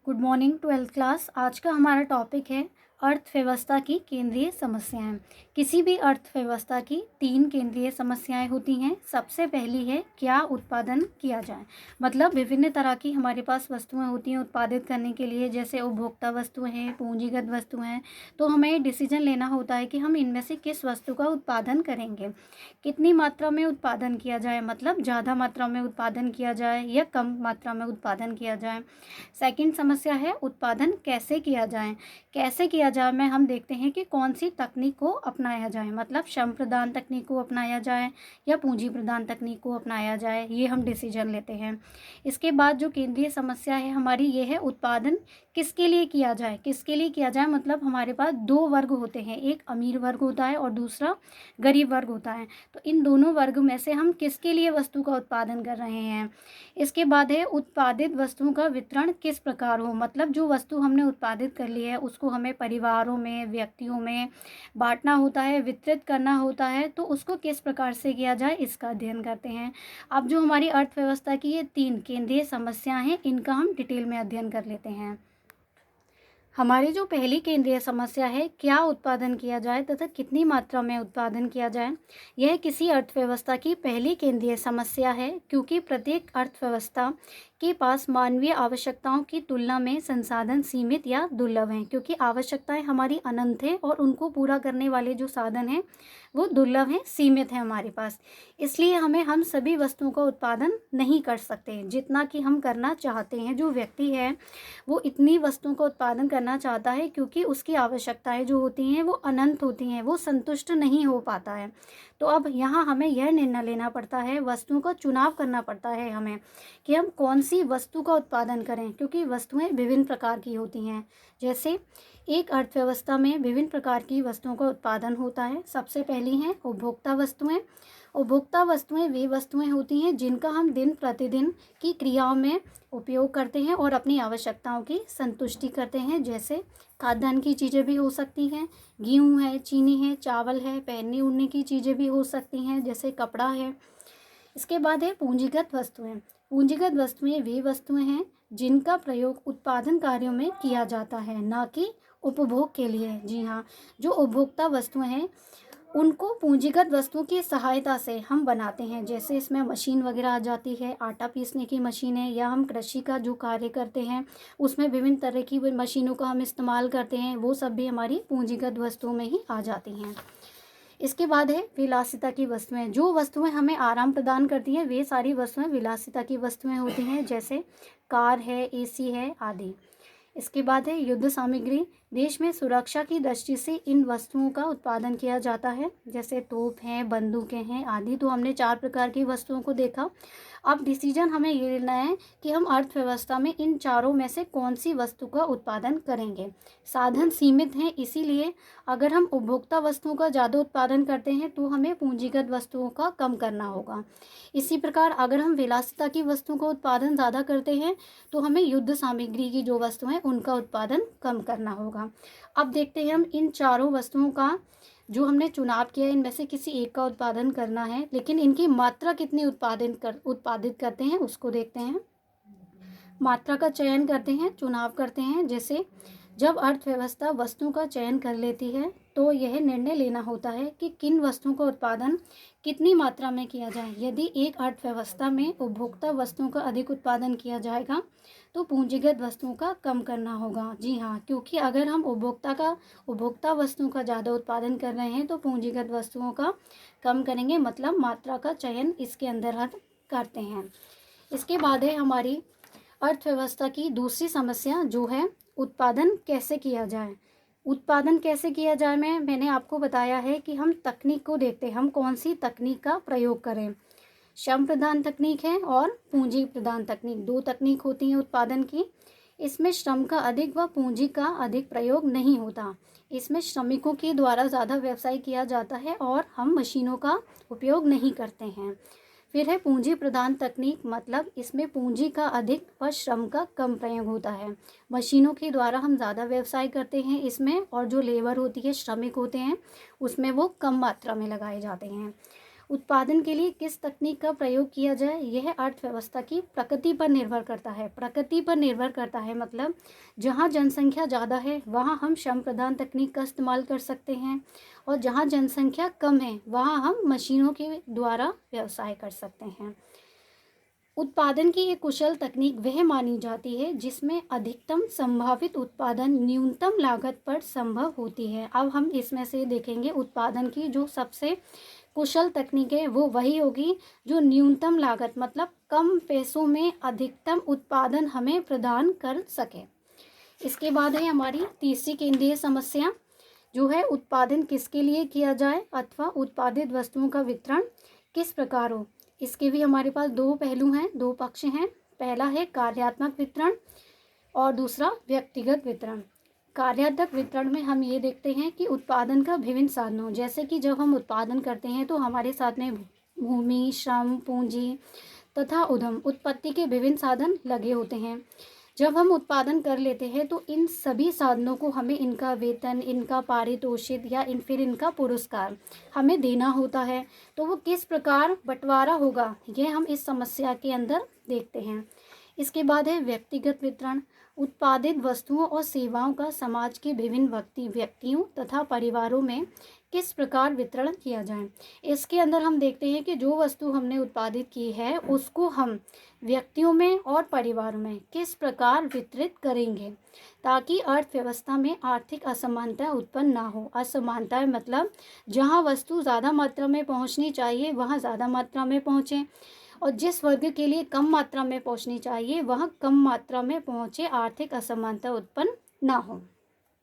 Good morning twelfth class. आज का हमारा टॉपिक है अर्थव्यवस्था की केंद्रीय समस्याएं। किसी भी अर्थव्यवस्था की तीन केंद्रीय समस्याएं होती हैं। सबसे पहली है क्या उत्पादन किया जाए, मतलब विभिन्न तरह की हमारे पास वस्तुएं होती हैं उत्पादित करने के लिए, जैसे उपभोक्ता वस्तुएं हैं, पूंजीगत वस्तुएं हैं। तो हमें डिसीजन लेना होता है कि हम इनमें से किस वस्तु का उत्पादन करेंगे, कितनी मात्रा में उत्पादन किया जाए, मतलब ज़्यादा मात्रा में उत्पादन किया जाए या कम मात्रा में उत्पादन किया जाए। सेकंड समस्या है उत्पादन कैसे किया जाए। कैसे किया जाए में हम देखते हैं कि कौन सी तकनीक को अपनाया जाए, मतलब श्रम प्रदान तकनीक को अपनाया जाए या पूंजी प्रदान तकनीक को अपनाया जाए, ये हम डिसीजन लेते हैं। इसके बाद जो केंद्रीय समस्या है हमारी ये है उत्पादन किसके लिए किया जाए। किसके लिए किया जाए मतलब हमारे पास दो वर्ग होते हैं, एक अमीर वर्ग होता है और दूसरा गरीब वर्ग होता है। तो इन दोनों वर्ग में से हम किसके लिए वस्तु का उत्पादन कर रहे हैं। इसके बाद है उत्पादित वस्तुओं का वितरण किस प्रकार हो, मतलब जो वस्तु हमने उत्पादित कर ली है उसको हमें परिवारों में, व्यक्तियों में बांटना होता है, वितरित करना होता है, तो उसको किस प्रकार से किया जाए इसका अध्ययन करते हैं। अब जो हमारी अर्थव्यवस्था की ये तीन केंद्रीय समस्याएं हैं इनका हम डिटेल में अध्ययन कर लेते हैं। हमारी जो पहली केंद्रीय समस्या है क्या उत्पादन किया जाए तथा कितनी मात्रा में उत्पादन किया जाए, यह किसी अर्थव्यवस्था की पहली केंद्रीय समस्या है, क्योंकि प्रत्येक अर्थव्यवस्था के पास मानवीय आवश्यकताओं की तुलना में संसाधन सीमित या दुर्लभ हैं, क्योंकि आवश्यकताएं हमारी अनंत हैं और उनको पूरा करने वाले जो साधन हैं वो दुर्लभ हैं, सीमित हैं हमारे पास। इसलिए हम सभी वस्तुओं का उत्पादन नहीं कर सकते जितना कि हम करना चाहते हैं। जो व्यक्ति है वो इतनी वस्तुओं का उत्पादन करना चाहता है क्योंकि उसकी आवश्यकताएं जो होती हैं वो अनंत होती हैं, वो संतुष्ट नहीं हो पाता है। तो अब यहाँ हमें यह निर्णय लेना पड़ता है, वस्तुओं का चुनाव करना पड़ता है हमें कि हम कौन सी वस्तु का उत्पादन करें, क्योंकि वस्तुएं विभिन्न प्रकार की होती हैं। जैसे एक अर्थव्यवस्था में विभिन्न प्रकार की वस्तुओं का उत्पादन होता है। सबसे पहली हैं उपभोक्ता वस्तुएं। उपभोक्ता वस्तुएं वे वस्तुएं होती हैं जिनका हम दिन प्रतिदिन की क्रियाओं में उपयोग करते हैं और अपनी आवश्यकताओं की संतुष्टि करते हैं। जैसे खाद्यान्न की चीज़ें भी हो सकती हैं, गेहूँ है, चीनी है, चावल है, पहनने ओढ़ने की चीज़ें भी हो सकती हैं जैसे कपड़ा है। इसके बाद है पूंजीगत वस्तुएं। पूंजीगत वस्तुएं वे वस्तुएं हैं जिनका प्रयोग उत्पादन कार्यों में किया जाता है, ना कि उपभोग के लिए। जी हाँ, जो उपभोक्ता वस्तुएं हैं उनको पूंजीगत वस्तुओं की सहायता से हम बनाते हैं। जैसे इसमें मशीन वगैरह आ जाती है, आटा पीसने की मशीन है, या हम कृषि का जो कार्य करते हैं उसमें विभिन्न तरह की मशीनों का हम इस्तेमाल करते हैं, वो सब भी हमारी पूंजीगत वस्तुओं में ही आ जाती हैं। इसके बाद है विलासिता की वस्तुएं। जो वस्तुएं हमें आराम प्रदान करती हैं वे सारी वस्तुएं विलासिता की वस्तुएं होती हैं, जैसे कार है, एसी है आदि। इसके बाद है युद्ध सामग्री। देश में सुरक्षा की दृष्टि से इन वस्तुओं का उत्पादन किया जाता है, जैसे तोप हैं, बंदूकें हैं आदि। तो हमने चार प्रकार की वस्तुओं को देखा। अब डिसीजन हमें ये लेना है कि हम अर्थव्यवस्था में इन चारों में से कौन सी वस्तु का उत्पादन करेंगे। साधन सीमित हैं, इसीलिए अगर हम उपभोक्ता वस्तुओं का ज़्यादा उत्पादन करते हैं तो हमें पूंजीगत वस्तुओं का कम करना होगा। इसी प्रकार अगर हम विलासिता की वस्तुओं का उत्पादन ज़्यादा करते हैं तो हमें युद्ध सामग्री की जो वस्तुएं हैं उनका उत्पादन कम करना होगा। अब देखते हैं हम इन चारों वस्तुओं का जो हमने चुनाव किया है इनमें से किसी एक का उत्पादन करना है, लेकिन इनकी मात्रा कितनी उत्पादित करते हैं उसको देखते हैं। मात्रा का चयन करते हैं, चुनाव करते हैं। जैसे जब अर्थव्यवस्था वस्तुओं का चयन कर लेती है तो यह निर्णय लेना होता है कि किन वस्तुओं का उत्पादन कितनी मात्रा में किया जाए। यदि एक अर्थव्यवस्था में उपभोक्ता वस्तुओं का अधिक उत्पादन किया जाएगा तो पूंजीगत वस्तुओं का कम करना होगा। जी हाँ, क्योंकि अगर हम उपभोक्ता वस्तुओं का ज़्यादा उत्पादन कर रहे हैं तो पूंजीगत वस्तुओं का कम करेंगे, मतलब मात्रा का चयन इसके अंतर्गत करते हैं। इसके बाद है हमारी अर्थव्यवस्था की दूसरी समस्या जो है उत्पादन कैसे किया जाए। उत्पादन कैसे किया जाए में मैंने आपको बताया है कि हम तकनीक को देखते हैं, हम कौन सी तकनीक का प्रयोग करें। श्रम प्रधान तकनीक है और पूंजी प्रधान तकनीक, दो तकनीक होती हैं उत्पादन की। इसमें श्रम का अधिक व पूंजी का अधिक प्रयोग नहीं होता। इसमें श्रमिकों के द्वारा ज़्यादा व्यवसाय किया जाता है और हम मशीनों का उपयोग नहीं करते हैं। फिर है पूंजी प्रधान तकनीक, मतलब इसमें पूंजी का अधिक व श्रम का कम प्रयोग होता है। मशीनों के द्वारा हम ज़्यादा व्यवसाय करते हैं इसमें, और जो लेबर होती है, श्रमिक होते हैं, उसमें वो कम मात्रा में लगाए जाते हैं। उत्पादन के लिए किस तकनीक का प्रयोग किया जाए, यह अर्थव्यवस्था की प्रकृति पर निर्भर करता है। प्रकृति पर निर्भर करता है मतलब जहाँ जनसंख्या ज़्यादा है वहाँ हम श्रम प्रधान तकनीक का इस्तेमाल कर सकते हैं, और जहाँ जनसंख्या कम है वहाँ हम मशीनों के द्वारा व्यवसाय कर सकते हैं। उत्पादन की एक कुशल तकनीक वह मानी जाती है जिसमें अधिकतम संभावित उत्पादन न्यूनतम लागत पर संभव होती है। अब हम इसमें से देखेंगे उत्पादन की जो सबसे कुशल तकनीक है वो वही होगी जो न्यूनतम लागत मतलब कम पैसों में अधिकतम उत्पादन हमें प्रदान कर सके। इसके बाद है हमारी तीसरी केंद्रीय समस्या जो है उत्पादन किसके लिए किया जाए अथवा उत्पादित वस्तुओं का वितरण किस प्रकार हो। इसके भी हमारे पास दो पहलू हैं, दो पक्ष हैं। पहला है कार्यात्मक वितरण और दूसरा व्यक्तिगत वितरण। कार्यात्मक वितरण में हम ये देखते हैं कि उत्पादन का विभिन्न साधनों, जैसे कि जब हम उत्पादन करते हैं तो हमारे साथ में भूमि, श्रम, पूंजी तथा उद्यम उत्पत्ति के विभिन्न साधन लगे होते हैं। जब हम उत्पादन कर लेते हैं तो इन सभी साधनों को हमें इनका वेतन, इनका पारितोषिक या फिर इनका पुरस्कार हमें देना होता है। तो वो किस प्रकार बंटवारा होगा यह हम इस समस्या के अंदर देखते हैं। इसके बाद है व्यक्तिगत वितरण। उत्पादित वस्तुओं और सेवाओं का समाज के विभिन्न व्यक्तियों तथा परिवारों में किस प्रकार वितरण किया जाए। इसके अंदर हम देखते हैं कि जो वस्तु हमने उत्पादित की है उसको हम व्यक्तियों में और परिवारों में किस प्रकार वितरित करेंगे ताकि अर्थव्यवस्था में आर्थिक असमानता उत्पन्न ना हो। असमानता मतलब जहाँ वस्तु ज़्यादा मात्रा में पहुँचनी चाहिए वहाँ ज़्यादा मात्रा में पहुँचे, और जिस वर्ग के लिए कम मात्रा में पहुँचनी चाहिए वह कम मात्रा में पहुँचे, आर्थिक असमानता उत्पन्न ना हो।